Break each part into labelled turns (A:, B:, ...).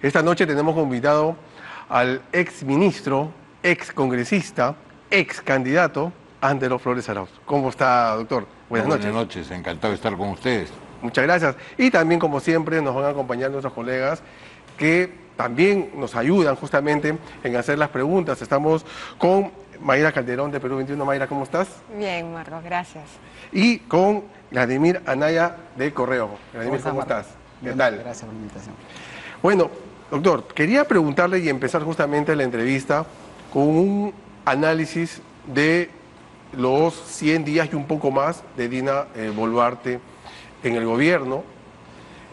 A: Esta noche tenemos convidado al ex ministro, ex congresista, ex candidato, Andero Flores Arauz. ¿Cómo está, doctor? Buenas noches.
B: Buenas noches, encantado de estar con ustedes.
A: Muchas gracias. Y también, como siempre, nos van a acompañar nuestros colegas que también nos ayudan justamente en hacer las preguntas. Estamos con Mayra Calderón de Perú 21. Mayra, ¿cómo estás?
C: Bien, Marcos, gracias.
A: Y con Vladimir Anaya de Correo. Vladimir, ¿cómo estás? ¿Qué tal?
D: Gracias por la invitación.
A: Bueno, doctor, quería preguntarle y empezar justamente la entrevista con un análisis de los 100 días y un poco más de Dina Boluarte en el gobierno,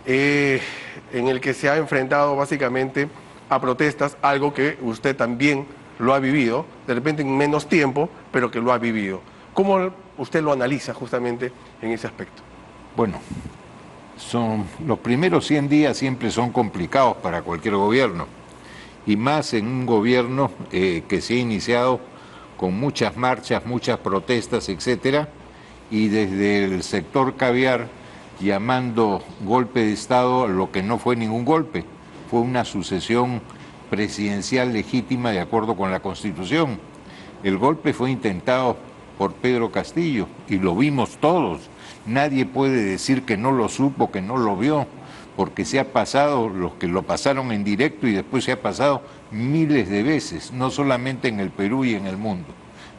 A: en el que se ha enfrentado básicamente a protestas, algo que usted también lo ha vivido, de repente en menos tiempo, pero que lo ha vivido. ¿Cómo usted lo analiza justamente en ese aspecto?
B: Bueno, los primeros 100 días siempre son complicados para cualquier gobierno, y más en un gobierno que se ha iniciado con muchas marchas, muchas protestas, etcétera, y desde el sector caviar llamando golpe de Estado a lo que no fue ningún golpe, fue una sucesión presidencial legítima de acuerdo con la Constitución. El golpe fue intentado por Pedro Castillo y lo vimos todos. Nadie puede decir que no lo supo, que no lo vio, porque se ha pasado, los que lo pasaron en directo y después se ha pasado miles de veces, no solamente en el Perú y en el mundo.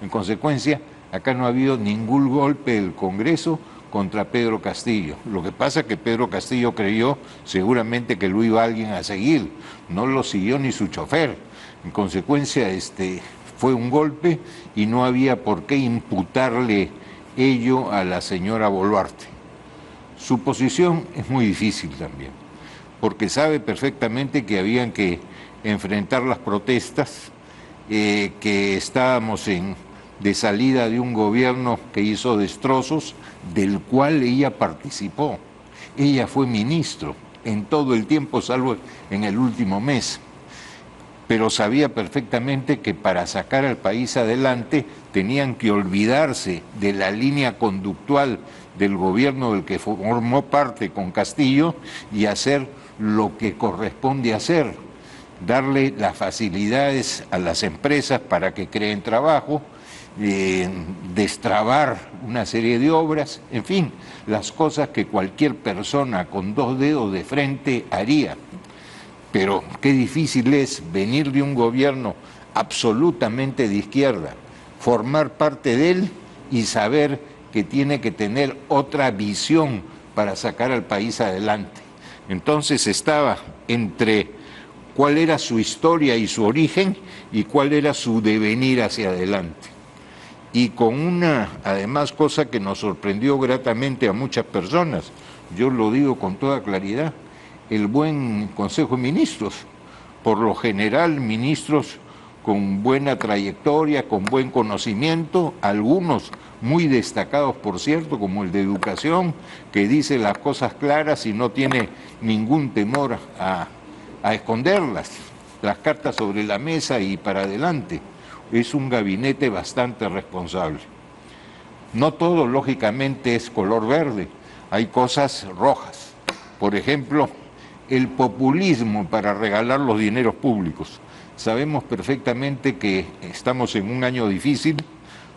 B: En consecuencia, acá no ha habido ningún golpe del Congreso contra Pedro Castillo. Lo que pasa es que Pedro Castillo creyó seguramente que lo iba alguien a seguir, no lo siguió ni su chofer. En consecuencia, fue un golpe y no había por qué imputarle ello a la señora Boluarte. Su posición es muy difícil también, porque sabe perfectamente que habían que enfrentar las protestas, que estábamos de salida de un gobierno que hizo destrozos, del cual ella participó. Ella fue ministro en todo el tiempo, salvo en el último mes. Pero sabía perfectamente que para sacar al país adelante tenían que olvidarse de la línea conductual del gobierno del que formó parte con Castillo y hacer lo que corresponde hacer, darle las facilidades a las empresas para que creen trabajo, destrabar una serie de obras, en fin, las cosas que cualquier persona con dos dedos de frente haría. Pero qué difícil es venir de un gobierno absolutamente de izquierda, formar parte de él y saber que tiene que tener otra visión para sacar al país adelante. Entonces estaba entre cuál era su historia y su origen y cuál era su devenir hacia adelante. Y con una, además, cosa que nos sorprendió gratamente a muchas personas, yo lo digo con toda claridad, el buen Consejo de Ministros. Por lo general, ministros con buena trayectoria, con buen conocimiento, algunos muy destacados, por cierto, como el de Educación, que dice las cosas claras y no tiene ningún temor a esconderlas, las cartas sobre la mesa y para adelante. Es un gabinete bastante responsable. No todo, lógicamente, es color verde, hay cosas rojas. Por ejemplo, el populismo para regalar los dineros públicos. Sabemos perfectamente que estamos en un año difícil,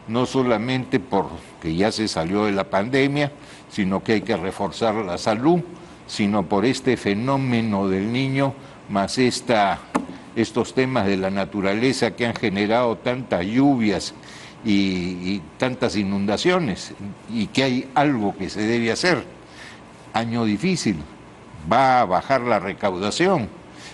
B: no solamente porque ya se salió de la pandemia, sino que hay que reforzar la salud, sino por este fenómeno del Niño, más estos temas de la naturaleza que han generado tantas lluvias y tantas inundaciones, y que hay algo que se debe hacer. Año difícil. Va a bajar la recaudación.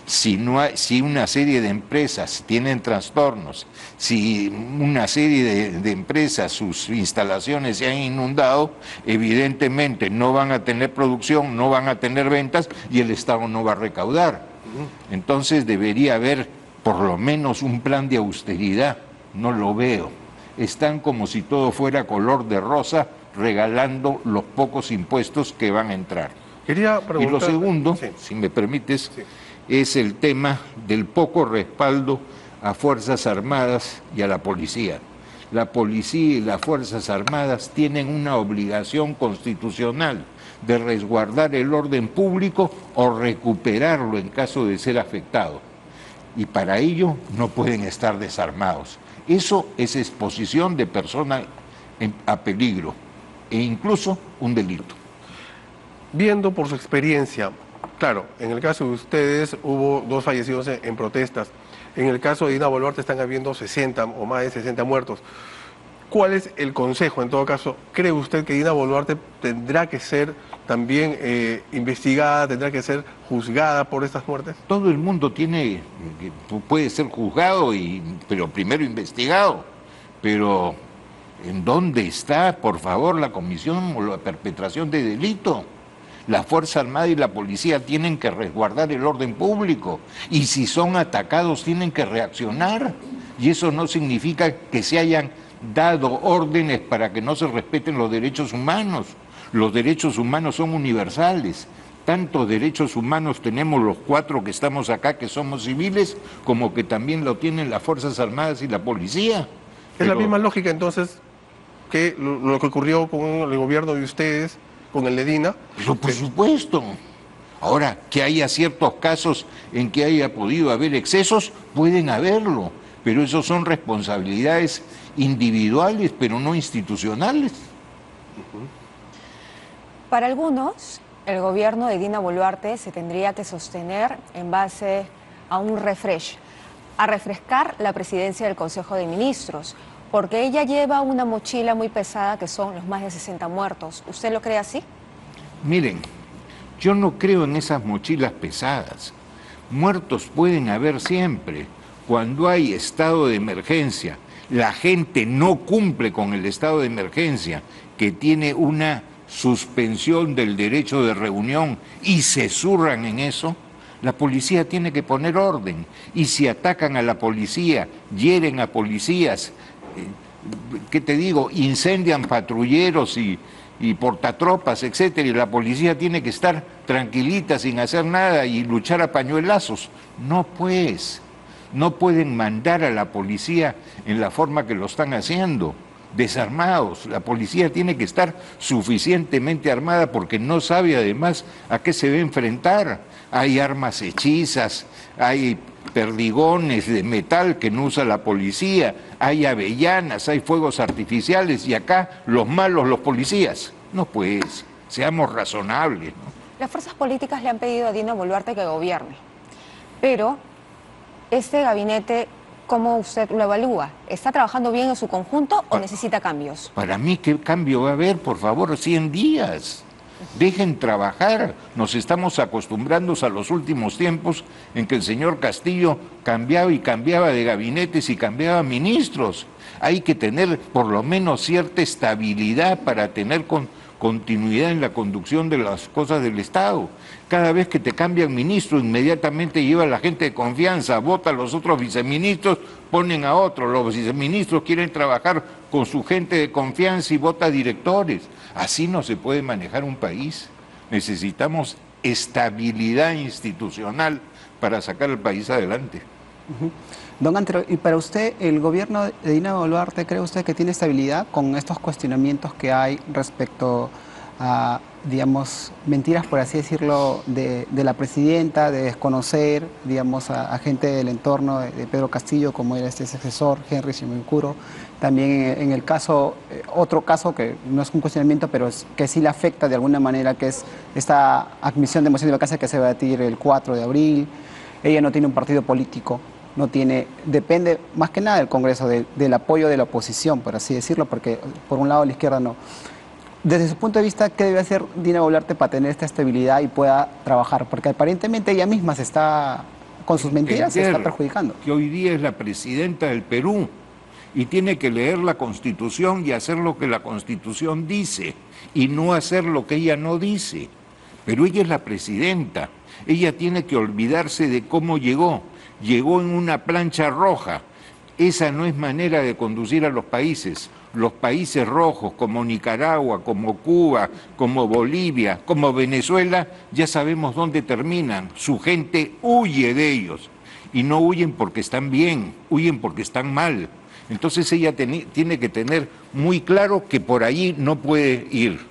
B: Si una serie de empresas tienen trastornos, si una serie de empresas, sus instalaciones se han inundado, evidentemente no van a tener producción, no van a tener ventas y el Estado no va a recaudar. Entonces debería haber por lo menos un plan de austeridad. No lo veo. Están como si todo fuera color de rosa, regalando los pocos impuestos que van a entrar.
A: Quería preguntar...
B: Y lo segundo,
A: sí,
B: si me permites,
A: sí,
B: es el tema del poco respaldo a Fuerzas Armadas y a la policía. La policía y las Fuerzas Armadas tienen una obligación constitucional de resguardar el orden público o recuperarlo en caso de ser afectado. Y para ello no pueden estar desarmados. Eso es exposición de persona a peligro e incluso un delito.
A: Viendo por su experiencia, claro, en el caso de ustedes hubo 2 fallecidos en protestas. En el caso de Dina Boluarte están habiendo 60 o más de 60 muertos. ¿Cuál es el consejo? En todo caso, ¿cree usted que Dina Boluarte tendrá que ser también investigada, tendrá que ser juzgada por estas muertes?
B: Todo el mundo puede ser juzgado, pero primero investigado. Pero ¿en dónde está, por favor, la comisión o la perpetración de delito? La Fuerza Armada y la policía tienen que resguardar el orden público y si son atacados tienen que reaccionar. Y eso no significa que se hayan dado órdenes para que no se respeten los derechos humanos. Los derechos humanos son universales. Tantos derechos humanos tenemos los 4 que estamos acá, que somos civiles, como que también lo tienen las Fuerzas Armadas y la policía.
A: Es la misma lógica entonces que lo que ocurrió con el gobierno de ustedes, con el de Dina.
B: Pero por supuesto. Ahora, que haya ciertos casos en que haya podido haber excesos, pueden haberlo, pero esos son responsabilidades individuales, pero no institucionales.
C: Para algunos, el gobierno de Dina Boluarte se tendría que sostener en base a un refresh, a refrescar la presidencia del Consejo de Ministros, porque ella lleva una mochila muy pesada que son los más de 60 muertos. ¿Usted lo cree así?
B: Miren, yo no creo en esas mochilas pesadas. Muertos pueden haber siempre. Cuando hay estado de emergencia, la gente no cumple con el estado de emergencia, que tiene una suspensión del derecho de reunión y se zurran en eso, la policía tiene que poner orden. Y si atacan a la policía, hieren a policías, ¿qué te digo? Incendian patrulleros y portatropas, etcétera, y la policía tiene que estar tranquilita sin hacer nada y luchar a pañuelazos. No, pues, no pueden mandar a la policía en la forma que lo están haciendo, desarmados. La policía tiene que estar suficientemente armada porque no sabe además a qué se va a enfrentar. Hay armas hechizas, hay perdigones de metal que no usa la policía, hay avellanas, hay fuegos artificiales y acá los malos, los policías. No, pues, seamos razonables, ¿no?
C: Las fuerzas políticas le han pedido a Dina Boluarte que gobierne, pero este gabinete, ¿cómo usted lo evalúa? ¿Está trabajando bien en su conjunto o necesita cambios?
B: Para mí, ¿qué cambio va a haber? Por favor, 100 días. Dejen trabajar. Nos estamos acostumbrando a los últimos tiempos en que el señor Castillo cambiaba y cambiaba de gabinetes y cambiaba ministros. Hay que tener por lo menos cierta estabilidad para tener continuidad en la conducción de las cosas del Estado. Cada vez que te cambian ministro, inmediatamente lleva a la gente de confianza, vota a los otros viceministros, ponen a otros. Los viceministros quieren trabajar con su gente de confianza y vota directores. Así no se puede manejar un país. Necesitamos estabilidad institucional para sacar al país adelante.
D: Don Antero, y para usted, ¿el gobierno de Dina Boluarte cree usted que tiene estabilidad con estos cuestionamientos que hay respecto a, digamos, mentiras, por así decirlo, de la presidenta, de desconocer, digamos, a gente del entorno de Pedro Castillo, como era este asesor, Henry Simencuro? También en el caso, otro caso que no es un cuestionamiento, pero que sí le afecta de alguna manera, que es esta admisión de moción de vacancia que se va a debatir el 4 de abril. Ella no tiene un partido político, no tiene, depende más que nada del Congreso, del apoyo de la oposición, por así decirlo, porque por un lado la izquierda no. Desde su punto de vista, ¿qué debe hacer Dina Boluarte para tener esta estabilidad y pueda trabajar? Porque aparentemente ella misma se está, con sus mentiras, se está perjudicando.
B: Que hoy día es la presidenta del Perú y tiene que leer la Constitución y hacer lo que la Constitución dice y no hacer lo que ella no dice. Pero ella es la presidenta, ella tiene que olvidarse de cómo llegó. Llegó en una plancha roja. Esa no es manera de conducir a los países. Los países rojos como Nicaragua, como Cuba, como Bolivia, como Venezuela, ya sabemos dónde terminan. Su gente huye de ellos. Y no huyen porque están bien, huyen porque están mal. Entonces ella tiene que tener muy claro que por allí no puede ir.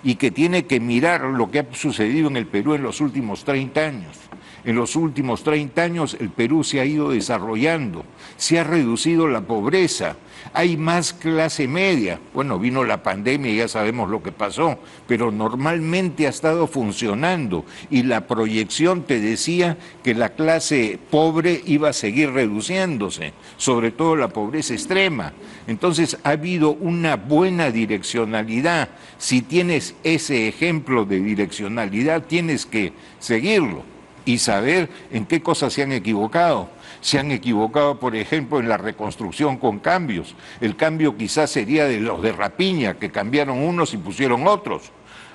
B: y que tiene que mirar lo que ha sucedido en el Perú en los últimos 30 años. En los últimos 30 años el Perú se ha ido desarrollando, se ha reducido la pobreza, hay más clase media. Bueno, vino la pandemia y ya sabemos lo que pasó, pero normalmente ha estado funcionando y la proyección te decía que la clase pobre iba a seguir reduciéndose, sobre todo la pobreza extrema. Entonces ha habido una buena direccionalidad. Si tienes ese ejemplo de direccionalidad, tienes que seguirlo y saber en qué cosas se han equivocado. Se han equivocado, por ejemplo, en la reconstrucción con cambios. El cambio quizás sería de los de Rapiña, que cambiaron unos y pusieron otros.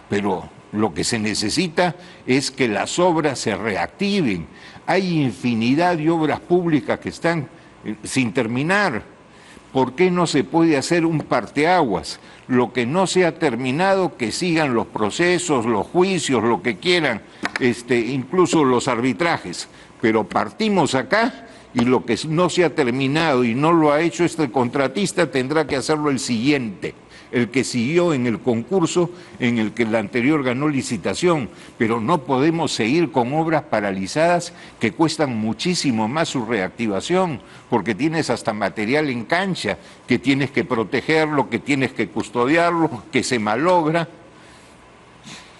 B: Pero lo que se necesita es que las obras se reactiven. Hay infinidad de obras públicas que están sin terminar. ¿Por qué no se puede hacer un parteaguas? Lo que no se ha terminado, que sigan los procesos, los juicios, lo que quieran, incluso los arbitrajes. Pero partimos acá y lo que no se ha terminado y no lo ha hecho este contratista tendrá que hacerlo el siguiente, el que siguió en el concurso en el que el anterior ganó licitación, pero no podemos seguir con obras paralizadas que cuestan muchísimo más su reactivación, porque tienes hasta material en cancha, que tienes que protegerlo, que tienes que custodiarlo, que se malogra.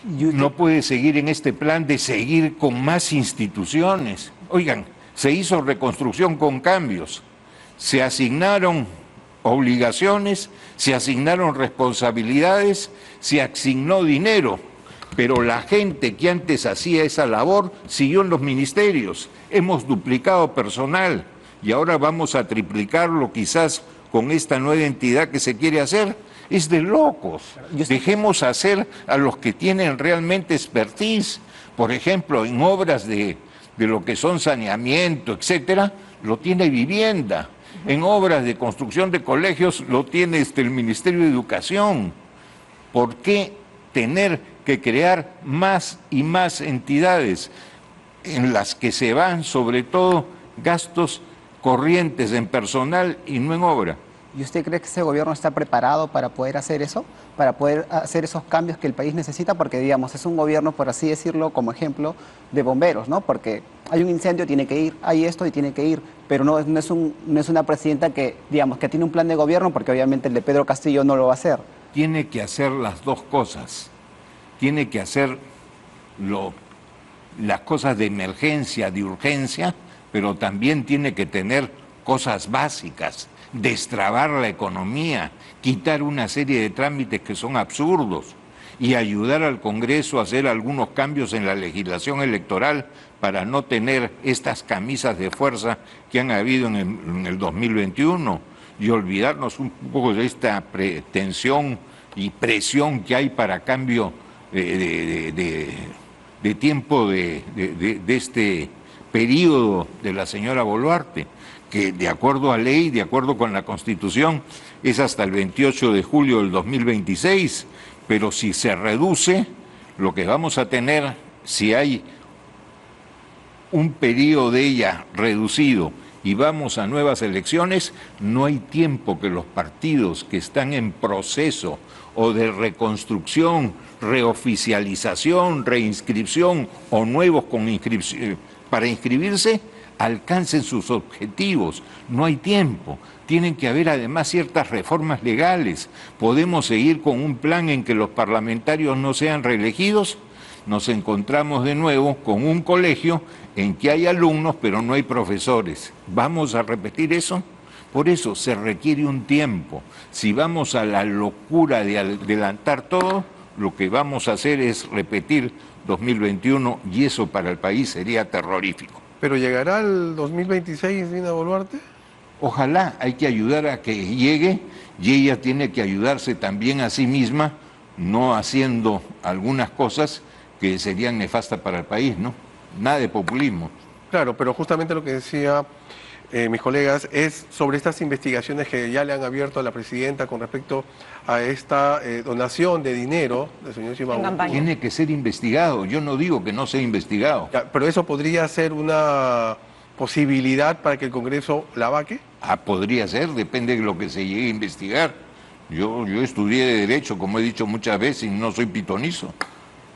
B: No puede seguir en este plan de seguir con más instituciones. Oigan, se hizo reconstrucción con cambios, se asignaron obligaciones, se asignaron responsabilidades, se asignó dinero, pero la gente que antes hacía esa labor siguió en los ministerios. Hemos duplicado personal y ahora vamos a triplicarlo quizás con esta nueva entidad que se quiere hacer. Es de locos. Dejemos hacer a los que tienen realmente expertise. Por ejemplo, en obras de lo que son saneamiento, etcétera, lo tiene vivienda. En obras de construcción de colegios lo tiene el Ministerio de Educación. ¿Por qué tener que crear más y más entidades en las que se van sobre todo gastos corrientes en personal y no en obra?
D: ¿Y usted cree que ese gobierno está preparado para poder hacer eso? Para poder hacer esos cambios que el país necesita, porque digamos, es un gobierno, por así decirlo, como ejemplo, de bomberos, ¿no? Porque hay un incendio, tiene que ir, hay esto y tiene que ir, pero no es una presidenta que, digamos, que tiene un plan de gobierno, porque obviamente el de Pedro Castillo no lo va a hacer.
B: Tiene que hacer las dos cosas. Tiene que hacer las cosas de emergencia, de urgencia, pero también tiene que tener cosas básicas, destrabar la economía, quitar una serie de trámites que son absurdos y ayudar al Congreso a hacer algunos cambios en la legislación electoral para no tener estas camisas de fuerza que han habido en el 2021 y olvidarnos un poco de esta pretensión y presión que hay para cambio de tiempo de este periodo de la señora Boluarte, que de acuerdo a ley, de acuerdo con la Constitución, es hasta el 28 de julio del 2026, pero si se reduce, lo que vamos a tener, si hay un periodo de ella reducido y vamos a nuevas elecciones, no hay tiempo que los partidos que están en proceso o de reconstrucción, reoficialización, reinscripción o nuevos con para inscribirse, alcancen sus objetivos. No hay tiempo. Tienen que haber además ciertas reformas legales. ¿Podemos seguir con un plan en que los parlamentarios no sean reelegidos? Nos encontramos de nuevo con un colegio en que hay alumnos pero no hay profesores. ¿Vamos a repetir eso? Por eso se requiere un tiempo. Si vamos a la locura de adelantar todo, lo que vamos a hacer es repetir 2021 y eso para el país sería terrorífico.
A: ¿Pero llegará el 2026, Dina Boluarte?
B: Ojalá, hay que ayudar a que llegue y ella tiene que ayudarse también a sí misma, no haciendo algunas cosas que serían nefastas para el país, ¿no? Nada de populismo.
A: Claro, pero justamente lo que decía mis colegas es sobre estas investigaciones que ya le han abierto a la presidenta con respecto a esta donación de dinero del señor Chimamanda.
B: Tiene que ser investigado, yo no digo que no sea investigado.
A: Ya, pero eso podría ser una posibilidad para que el Congreso la vaque.
B: Podría ser, depende de lo que se llegue a investigar. Yo estudié Derecho, como he dicho muchas veces, y no soy pitonizo.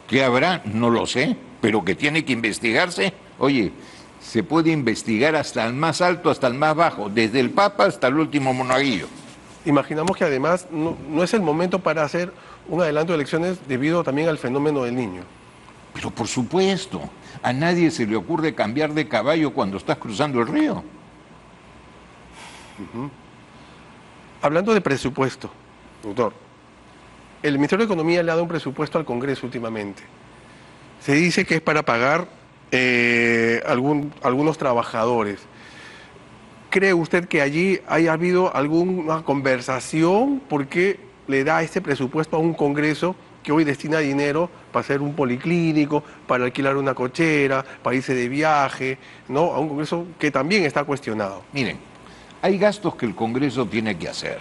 B: ¿Qué habrá? No lo sé, pero que tiene que investigarse. Oye, se puede investigar hasta el más alto, hasta el más bajo, desde el Papa hasta el último monaguillo.
A: Imaginamos que además no es el momento para hacer un adelanto de elecciones debido también al fenómeno del niño.
B: Pero por supuesto, a nadie se le ocurre cambiar de caballo cuando estás cruzando el río.
A: Hablando de presupuesto, doctor, el Ministerio de Economía le ha dado un presupuesto al Congreso últimamente. Se dice que es para pagar algunos trabajadores. ¿Cree usted que allí haya habido alguna conversación? ¿Por qué le da este presupuesto a un Congreso que hoy destina dinero para hacer un policlínico, para alquilar una cochera, para irse de viaje, ¿no? A un Congreso que también está cuestionado.
B: Miren, hay gastos que el Congreso tiene que hacer.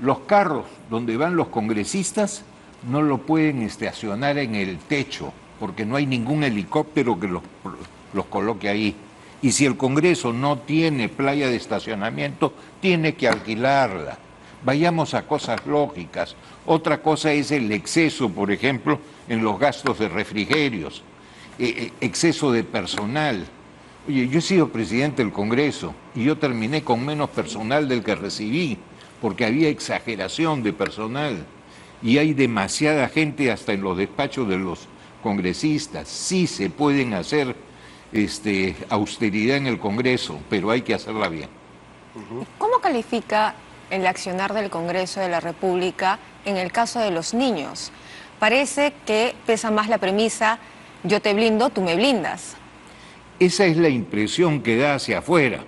B: Los carros donde van los congresistas no lo pueden estacionar en el techo, porque no hay ningún helicóptero que los coloque ahí. Y si el Congreso no tiene playa de estacionamiento, tiene que alquilarla. Vayamos a cosas lógicas. Otra cosa es el exceso, por ejemplo, en los gastos de refrigerios, exceso de personal. Oye, yo he sido presidente del Congreso y yo terminé con menos personal del que recibí, porque había exageración de personal y hay demasiada gente hasta en los despachos de los congresistas. Sí se pueden hacer austeridad en el Congreso, pero hay que hacerla bien.
C: ¿Cómo califica el accionar del Congreso de la República en el caso de los niños? Parece que pesa más la premisa, yo te blindo, tú me blindas.
B: Esa es la impresión que da hacia afuera.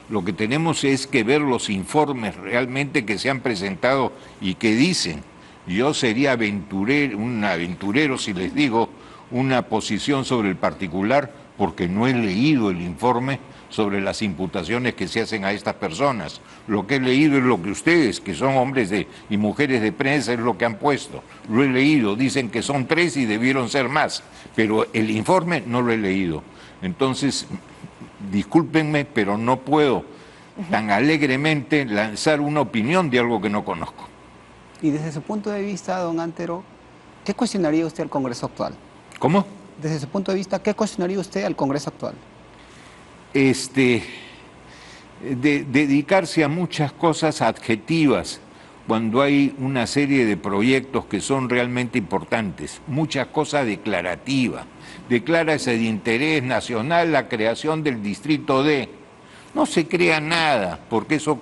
B: Lo que tenemos es que ver los informes realmente que se han presentado y que dicen. Yo sería un aventurero si les digo una posición sobre el particular, porque no he leído el informe sobre las imputaciones que se hacen a estas personas. Lo que he leído es lo que ustedes, que son hombres y mujeres de prensa, es lo que han puesto. Lo he leído, dicen que son 3 y debieron ser más, pero el informe no lo he leído. Entonces, discúlpenme, pero no puedo tan alegremente lanzar una opinión de algo que no conozco.
D: Y desde su punto de vista, don Antero, ¿qué cuestionaría usted al Congreso actual?
B: ¿Cómo?
D: Desde su punto de vista, ¿qué cuestionaría usted al Congreso actual?
B: Dedicarse a muchas cosas adjetivas cuando hay una serie de proyectos que son realmente importantes, muchas cosas declarativas. Declárase de interés nacional la creación del distrito D. No se crea nada, porque eso,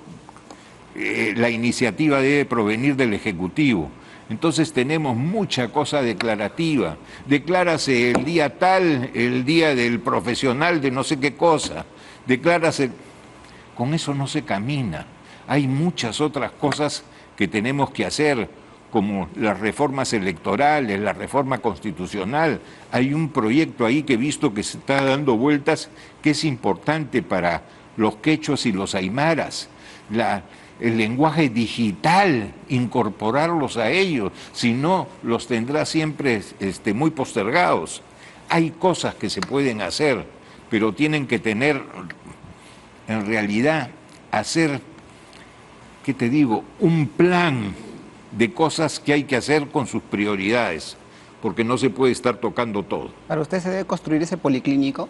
B: la iniciativa debe provenir del Ejecutivo. Entonces tenemos mucha cosa declarativa. Declárase el día tal, el día del profesional de no sé qué cosa. Declárase. Con eso no se camina. Hay muchas otras cosas que tenemos que hacer, como las reformas electorales, la reforma constitucional. Hay un proyecto ahí que he visto que se está dando vueltas, que es importante para los quechuas y los aymaras. El lenguaje digital, incorporarlos a ellos, si no los tendrá siempre muy postergados. Hay cosas que se pueden hacer, pero tienen que tener, en realidad, hacer, ¿qué te digo?, un plan de cosas que hay que hacer con sus prioridades, porque no se puede estar tocando todo.
D: ¿Para usted se debe construir ese policlínico?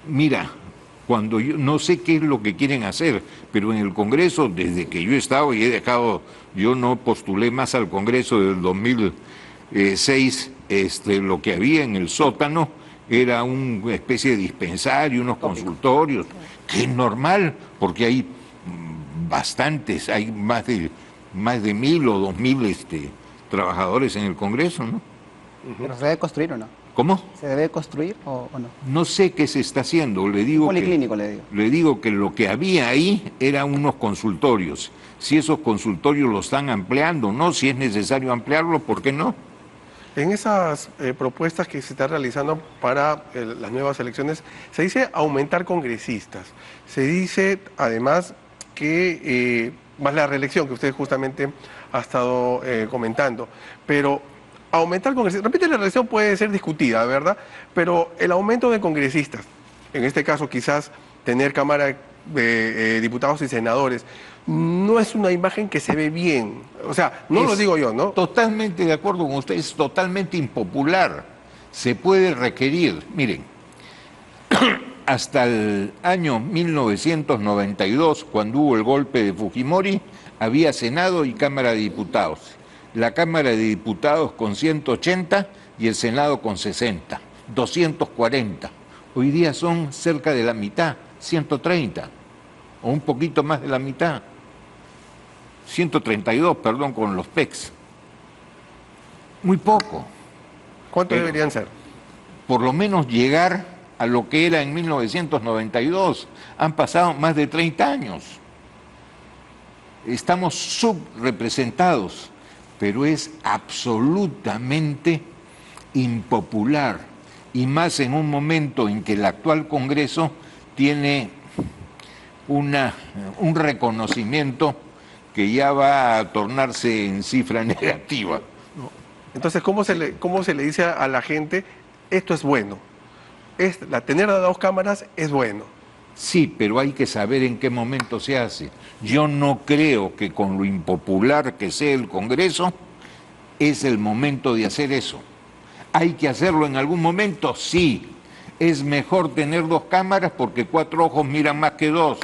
B: Mira, cuando yo no sé qué es lo que quieren hacer, pero en el Congreso, desde que yo he estado y he dejado, yo no postulé más al Congreso del 2006, lo que había en el sótano era una especie de dispensario, unos consultorios, que es normal, porque hay bastantes, hay más de 1.000 o 2.000 trabajadores en el Congreso, ¿no?
D: ¿Pero se debe construir o no?
B: ¿Cómo?
D: ¿Se debe construir o no?
B: No sé qué se está haciendo, le digo
D: policlínico, le digo.
B: Le digo que lo que había ahí eran unos consultorios. Si esos consultorios los están ampliando, ¿no? Si es necesario ampliarlo, ¿por qué no?
A: En esas propuestas que se están realizando para las nuevas elecciones, se dice aumentar congresistas. Se dice, además, que más la reelección, que usted justamente ha estado comentando. Pero aumentar congresistas, repite, la reelección puede ser discutida, ¿verdad? Pero el aumento de congresistas, en este caso quizás tener Cámara diputados y senadores, no es una imagen que se ve bien. O sea, no lo digo yo, ¿no?
B: Totalmente de acuerdo con usted, es totalmente impopular. Se puede requerir, miren, hasta el año 1992, cuando hubo el golpe de Fujimori, había Senado y Cámara de Diputados. La Cámara de Diputados con 180 y el Senado con 60, 240. Hoy día son cerca de la mitad, 130, o un poquito más de la mitad. 132, perdón, con los PECs. Muy poco.
A: ¿Cuántos deberían ser?
B: Por lo menos llegar a lo que era en 1992. Han pasado más de 30 años. Estamos subrepresentados, pero es absolutamente impopular, y más en un momento en que el actual Congreso tiene un reconocimiento que ya va a tornarse en cifra negativa.
A: Entonces, ¿cómo se le dice a la gente esto es bueno? Tener a 2 cámaras es bueno.
B: Sí, pero hay que saber en qué momento se hace. Yo no creo que con lo impopular que sea el Congreso es el momento de hacer eso. ¿Hay que hacerlo en algún momento? Sí. Es mejor tener 2 cámaras porque 4 ojos miran más que 2.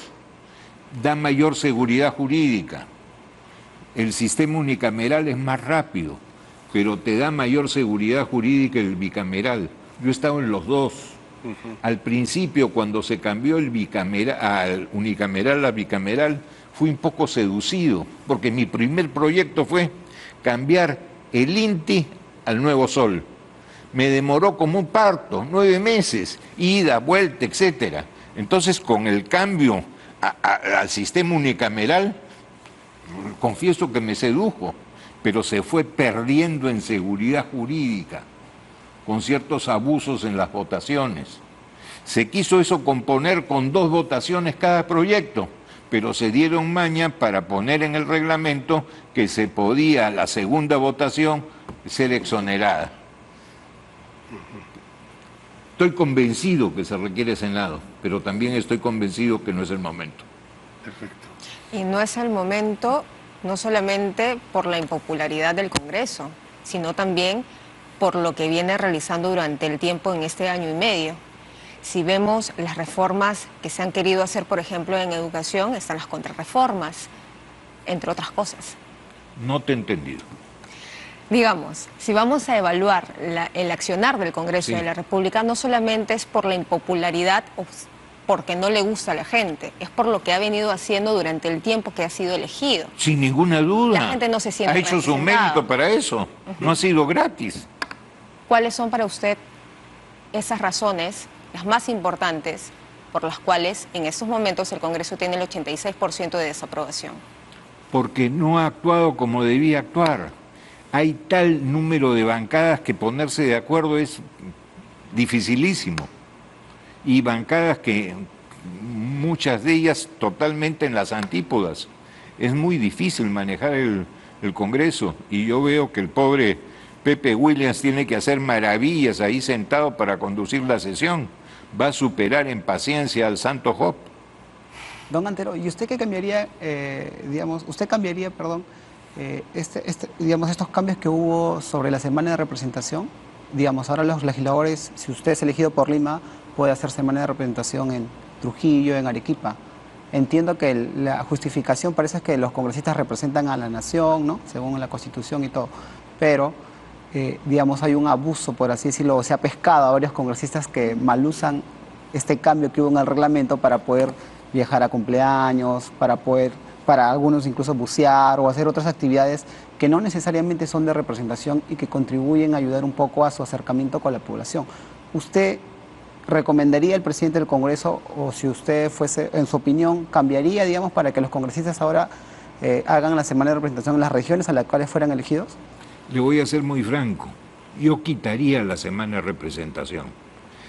B: Da mayor seguridad jurídica. El sistema unicameral es más rápido, pero te da mayor seguridad jurídica el bicameral. Yo he estado en los dos. Al principio, cuando se cambió el al unicameral a bicameral, fui un poco seducido, porque mi primer proyecto fue cambiar el INTI al Nuevo Sol. Me demoró como un parto, 9 meses, ida, vuelta, etcétera. Entonces, con el cambio al sistema unicameral, confieso que me sedujo, pero se fue perdiendo en seguridad jurídica, con ciertos abusos en las votaciones. Se quiso eso componer con 2 votaciones cada proyecto, pero se dieron maña para poner en el reglamento que se podía la segunda votación ser exonerada. Estoy convencido que se requiere Senado, pero también estoy convencido que no es el momento.
A: Perfecto.
C: Y no es el momento, no solamente por la impopularidad del Congreso, sino también por lo que viene realizando durante el tiempo en este año y medio. Si vemos las reformas que se han querido hacer, por ejemplo, en educación, están las contrarreformas, entre otras cosas.
B: No te he entendido.
C: Digamos, si vamos a evaluar el accionar del Congreso de la República, no solamente es por la impopularidad o porque no le gusta a la gente, es por lo que ha venido haciendo durante el tiempo que ha sido elegido.
B: Sin ninguna duda.
C: La gente no se siente
B: ha hecho su mérito para eso. No ha sido gratis.
C: ¿Cuáles son para usted esas razones, las más importantes, por las cuales en estos momentos el Congreso tiene el 86% de desaprobación?
B: Porque no ha actuado como debía actuar. Hay tal número de bancadas que ponerse de acuerdo es dificilísimo. Y bancadas que muchas de ellas totalmente en las antípodas. Es muy difícil manejar el Congreso, y yo veo que el pobre Pepe Williams tiene que hacer maravillas ahí sentado para conducir la sesión. Va a superar en paciencia al Santo Job.
D: Don Antero, ¿y usted qué cambiaría, digamos, estos cambios que hubo sobre la semana de representación? Digamos, ahora los legisladores, si usted es elegido por Lima, puede hacer semana de representación en Trujillo, en Arequipa. Entiendo que la justificación parece que los congresistas representan a la nación, ¿no?, según la Constitución y todo, pero digamos, hay un abuso, por así decirlo, se ha pescado a varios congresistas que malusan este cambio que hubo en el reglamento para poder viajar a cumpleaños, para algunos incluso bucear o hacer otras actividades que no necesariamente son de representación y que contribuyen a ayudar un poco a su acercamiento con la población. ¿Usted recomendaría al presidente del Congreso, o si usted fuese, en su opinión, cambiaría, digamos, para que los congresistas ahora hagan la semana de representación en las regiones a las cuales fueran elegidos?
B: Le voy a ser muy franco. Yo quitaría la semana de representación.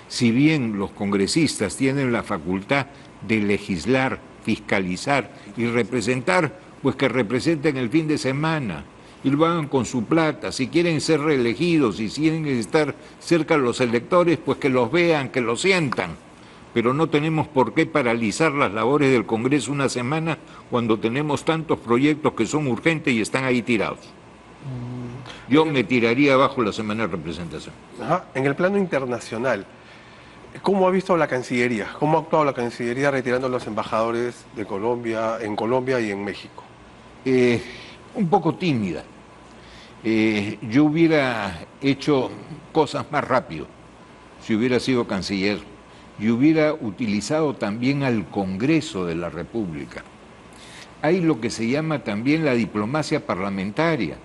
B: Si bien los congresistas tienen la facultad de legislar, fiscalizar y representar, pues que representen el fin de semana y lo hagan con su plata. Si quieren ser reelegidos y si quieren estar cerca de los electores, pues que los vean, que los sientan. pero no tenemos por qué paralizar las labores del Congreso una semana cuando tenemos tantos proyectos que son urgentes y están ahí tirados. Yo me tiraría abajo la semana de representación.
A: Ajá. En el plano internacional, ¿cómo ha visto la Cancillería? ¿Cómo ha actuado la Cancillería retirando a los embajadores de Colombia, en Colombia y en México?
B: Un poco tímida. Yo hubiera hecho cosas más rápido si hubiera sido canciller y hubiera utilizado también al Congreso de la República. Hay lo que se llama también la diplomacia parlamentaria.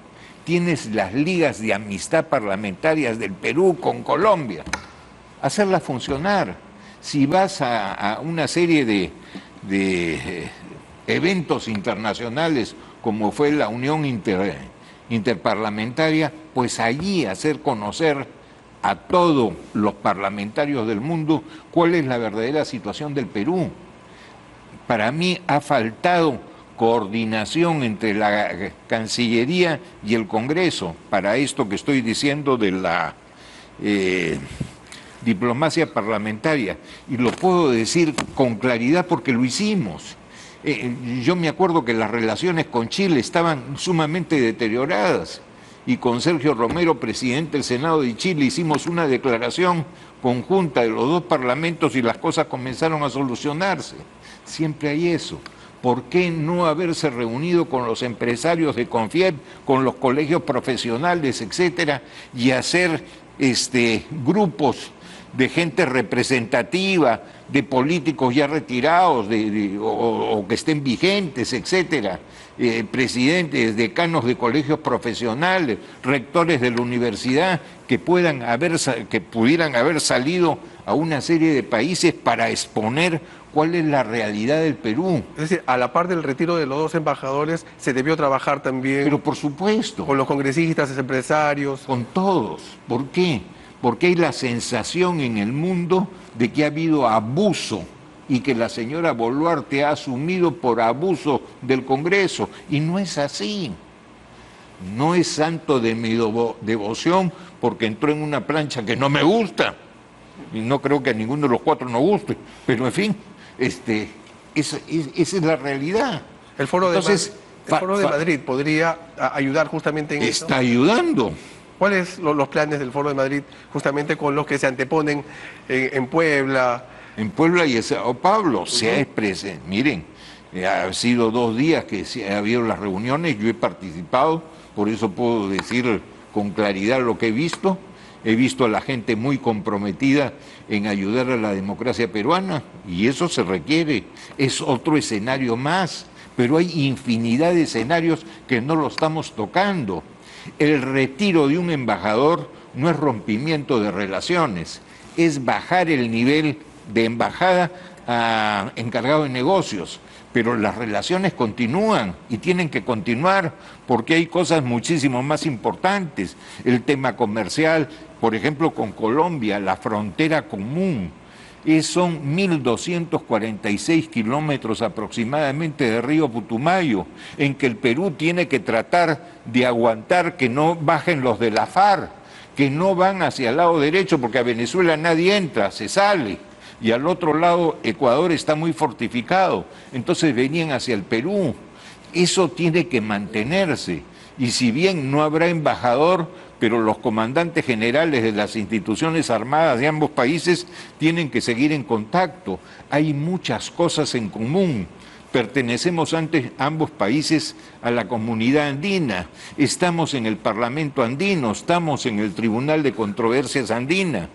B: Tienes las ligas de amistad parlamentarias del Perú con Colombia. Hacerlas funcionar. Si vas a una serie de eventos internacionales como fue la Unión Interparlamentaria, pues allí hacer conocer a todos los parlamentarios del mundo cuál es la verdadera situación del Perú. Para mí ha faltado coordinación entre la Cancillería y el Congreso para esto que estoy diciendo de la diplomacia parlamentaria. Y lo puedo decir con claridad porque lo hicimos. Yo me acuerdo que las relaciones con Chile estaban sumamente deterioradas y con Sergio Romero, presidente del Senado de Chile, hicimos una declaración conjunta de los dos parlamentos y las cosas comenzaron a solucionarse. Siempre hay eso. ¿Por qué no haberse reunido con los empresarios de Confiep, con los colegios profesionales, etcétera, y hacer grupos de gente representativa, de políticos ya retirados o que estén vigentes, etcétera, presidentes, decanos de colegios profesionales, rectores de la universidad, que pudieran haber salido a una serie de países para exponer cuál es la realidad del Perú?
A: Es decir, a la par del retiro de los dos embajadores, se debió trabajar también
B: Pero por supuesto,
A: con los congresistas, los empresarios.
B: con todos. ¿Por qué? Porque hay la sensación en el mundo de que ha habido abuso y que la señora Boluarte ha asumido por abuso del Congreso. Y no es así. No es santo de mi devoción porque entró en una plancha que no me gusta. Y no creo que a ninguno de los cuatro nos guste. Pero en fin, esa es la realidad.
A: El Foro de,
B: Entonces,
A: el Foro de Madrid podría ayudar justamente en eso.
B: está ayudando.
A: ¿Cuáles son los planes del Foro de Madrid justamente con los que se anteponen en Puebla?
B: En Puebla y en Sao Paulo se ha expresado. Miren, ha sido 2 días que ha habido las reuniones, yo he participado, por eso puedo decir con claridad lo que he visto. He visto a la gente muy comprometida en ayudar a la democracia peruana y eso se requiere, es otro escenario más, pero hay infinidad de escenarios que no lo estamos tocando. El retiro de un embajador no es rompimiento de relaciones, es bajar el nivel de embajada a encargado de negocios, pero las relaciones continúan y tienen que continuar porque hay cosas muchísimo más importantes. El tema comercial, por ejemplo, con Colombia, la frontera común, son 1.246 kilómetros aproximadamente de río Putumayo, en que el Perú tiene que tratar de aguantar que no bajen los de la FARC, que no van hacia el lado derecho, porque a Venezuela nadie entra, se sale. Y al otro lado Ecuador está muy fortificado, entonces venían hacia el Perú. Eso tiene que mantenerse, y si bien no habrá embajador, pero los comandantes generales de las instituciones armadas de ambos países tienen que seguir en contacto. Hay muchas cosas en común. Pertenecemos antes ambos países a la comunidad andina, estamos en el Parlamento andino, estamos en el Tribunal de Controversias andina.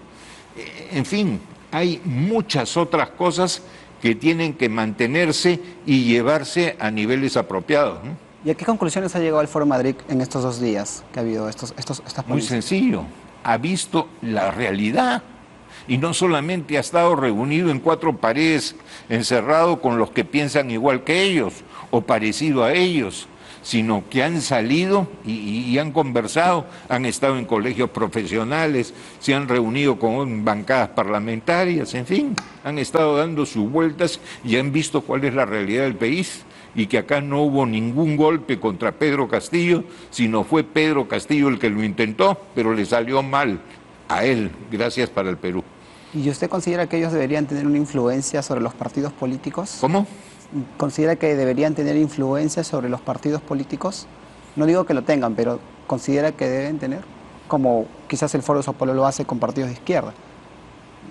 B: En fin, hay muchas otras cosas que tienen que mantenerse y llevarse a niveles apropiados, ¿no?
D: ¿Y a qué conclusiones ha llegado el Foro Madrid en estos 2 días que ha habido estas
B: Muy
D: ponencias?
B: sencillo, ha visto la realidad y no solamente ha estado reunido en 4 paredes, encerrado con los que piensan igual que ellos o parecido a ellos, sino que han salido y han conversado, han estado en colegios profesionales, se han reunido con bancadas parlamentarias, en fin, han estado dando sus vueltas y han visto cuál es la realidad del país y que acá no hubo ningún golpe contra Pedro Castillo, sino fue Pedro Castillo el que lo intentó, pero le salió mal a él. Gracias para el Perú.
D: ¿Y usted considera que ellos deberían tener una influencia sobre los partidos políticos?
B: ¿Cómo?
D: ¿Considera que deberían tener influencia sobre los partidos políticos? No digo que lo tengan, pero ¿considera que deben tener? Como quizás el Foro de Sao Paulo lo hace con partidos de izquierda.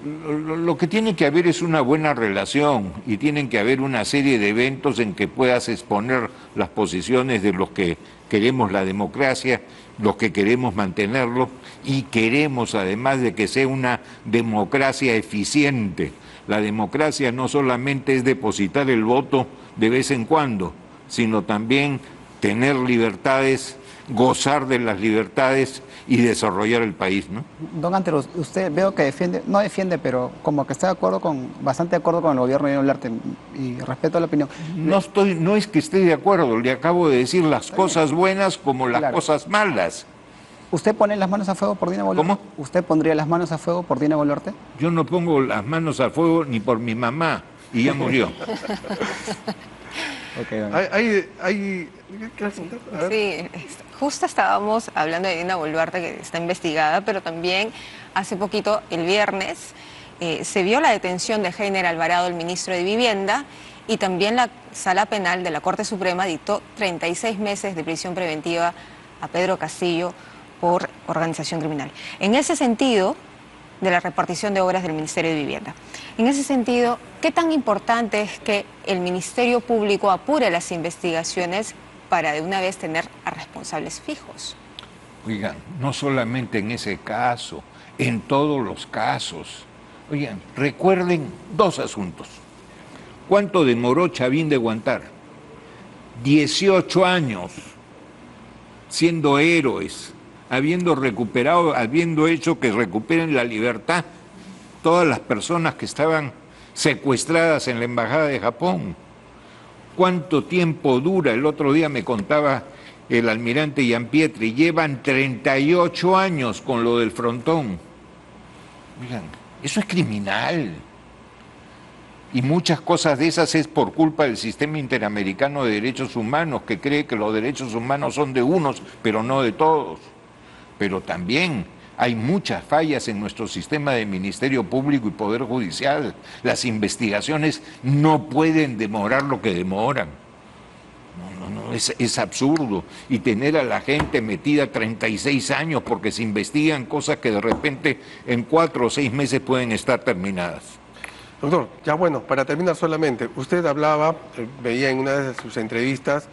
B: Lo que tiene que haber es una buena relación y tienen que haber una serie de eventos en que puedas exponer las posiciones de los que queremos la democracia, los que queremos mantenerlo y queremos además de que sea una democracia eficiente. La democracia no solamente es depositar el voto de vez en cuando, sino también tener libertades, gozar de las libertades y desarrollar el país, ¿no?
D: Don Antero, usted veo que defiende, no defiende, pero como que está de acuerdo bastante de acuerdo con el gobierno de Dina Boluarte y respeto la opinión.
B: No es que esté de acuerdo, le acabo de decir las cosas buenas como las cosas malas.
D: ¿Usted pone las manos a fuego por Dina Boluarte?
B: ¿Cómo?
D: ¿Usted pondría las manos a fuego por Dina Boluarte?
B: Yo no pongo las manos al fuego ni por mi mamá, y ya murió.
D: Okay,
A: ¿qué vas a contar? A ver.
C: Sí, justo estábamos hablando de Dina Boluarte, que está investigada, pero también hace poquito, el viernes, se vio la detención de Heiner Alvarado, el ministro de Vivienda, y también la Sala Penal de la Corte Suprema dictó 36 meses de prisión preventiva a Pedro Castillo por organización criminal. En ese sentido, de la repartición de obras del Ministerio de Vivienda. En ese sentido, ¿qué tan importante es que el Ministerio Público apure las investigaciones para de una vez tener a responsables fijos?
B: Oigan, no solamente en ese caso, en todos los casos. Oigan, recuerden dos asuntos. ¿Cuánto demoró Chavín de Huántar? 18 años siendo héroes, habiendo recuperado, habiendo hecho que recuperen la libertad todas las personas que estaban secuestradas en la Embajada de Japón. ¿Cuánto tiempo dura? El otro día me contaba el almirante Gianpietri, llevan 38 años con lo del frontón. Oigan, eso es criminal. Y muchas cosas de esas es por culpa del sistema interamericano de derechos humanos, que cree que los derechos humanos son de unos, pero no de todos. Pero también hay muchas fallas en nuestro sistema de Ministerio Público y Poder Judicial. Las investigaciones no pueden demorar lo que demoran. Es absurdo. Y tener a la gente metida 36 años porque se investigan cosas que de repente en 4 o 6 meses pueden estar terminadas.
A: Doctor, ya bueno, para terminar solamente, usted hablaba, veía en una de sus entrevistas,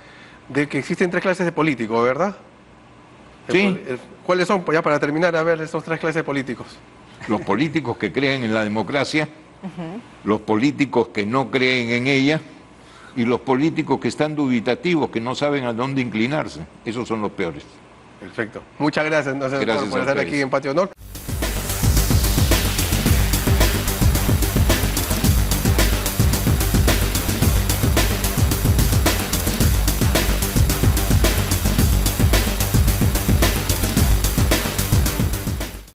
A: de que existen 3 clases de políticos, ¿verdad?
B: Sí.
A: ¿Cuáles son? Pues ya para terminar, a ver, estos 3 clases de políticos.
B: Los políticos que creen en la democracia, los políticos que no creen en ella y los políticos que están dubitativos, que no saben a dónde inclinarse. Esos son los peores.
A: Perfecto. Muchas gracias, entonces,
B: Gracias
A: doctor, por
B: a
A: estar
B: ustedes.
A: aquí en Patio Honor.